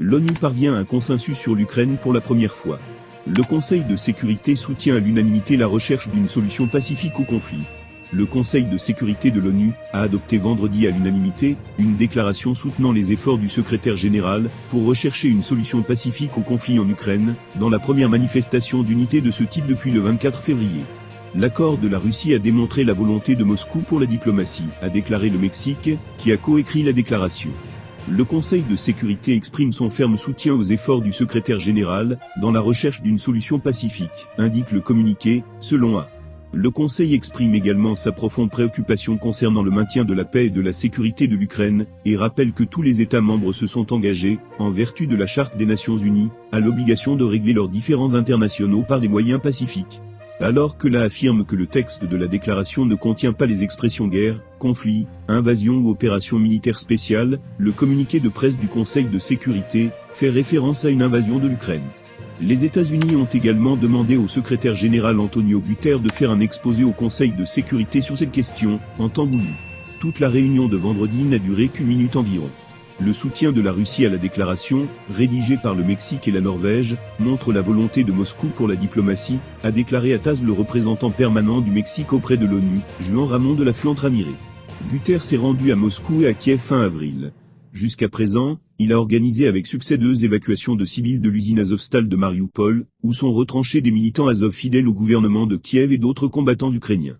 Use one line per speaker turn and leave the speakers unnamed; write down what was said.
L'ONU parvient à un consensus sur l'Ukraine pour la première fois. Le Conseil de sécurité soutient à l'unanimité la recherche d'une solution pacifique au conflit. Le Conseil de sécurité de l'ONU a adopté vendredi à l'unanimité une déclaration soutenant les efforts du secrétaire général pour rechercher une solution pacifique au conflit en Ukraine, dans la première manifestation d'unité de ce type depuis le 24 février. L'accord de la Russie a démontré la volonté de Moscou pour la diplomatie, a déclaré le Mexique, qui a coécrit la déclaration. Le Conseil de sécurité exprime son ferme soutien aux efforts du secrétaire général dans la recherche d'une solution pacifique, indique le communiqué, selon A. Le Conseil exprime également sa profonde préoccupation concernant le maintien de la paix et de la sécurité de l'Ukraine, et rappelle que tous les États membres se sont engagés, en vertu de la Charte des Nations Unies, à l'obligation de régler leurs différends internationaux par des moyens pacifiques. Alors que l'A affirme que le texte de la déclaration ne contient pas les expressions guerre, conflit, invasion ou opération militaire spéciale, le communiqué de presse du Conseil de sécurité fait référence à une invasion de l'Ukraine. Les États-Unis ont également demandé au secrétaire général Antonio Guterres de faire un exposé au Conseil de sécurité sur cette question, en temps voulu. Toute la réunion de vendredi n'a duré qu'une minute environ. Le soutien de la Russie à la déclaration, rédigée par le Mexique et la Norvège, montre la volonté de Moscou pour la diplomatie, a déclaré à TASS le représentant permanent du Mexique auprès de l'ONU, Juan Ramón de la Fuente Ramírez. Guterres s'est rendu à Moscou et à Kiev fin avril. Jusqu'à présent, il a organisé avec succès 2 évacuations de civils de l'usine Azovstal de Mariupol, où sont retranchés des militants Azov fidèles au gouvernement de Kiev et d'autres combattants ukrainiens.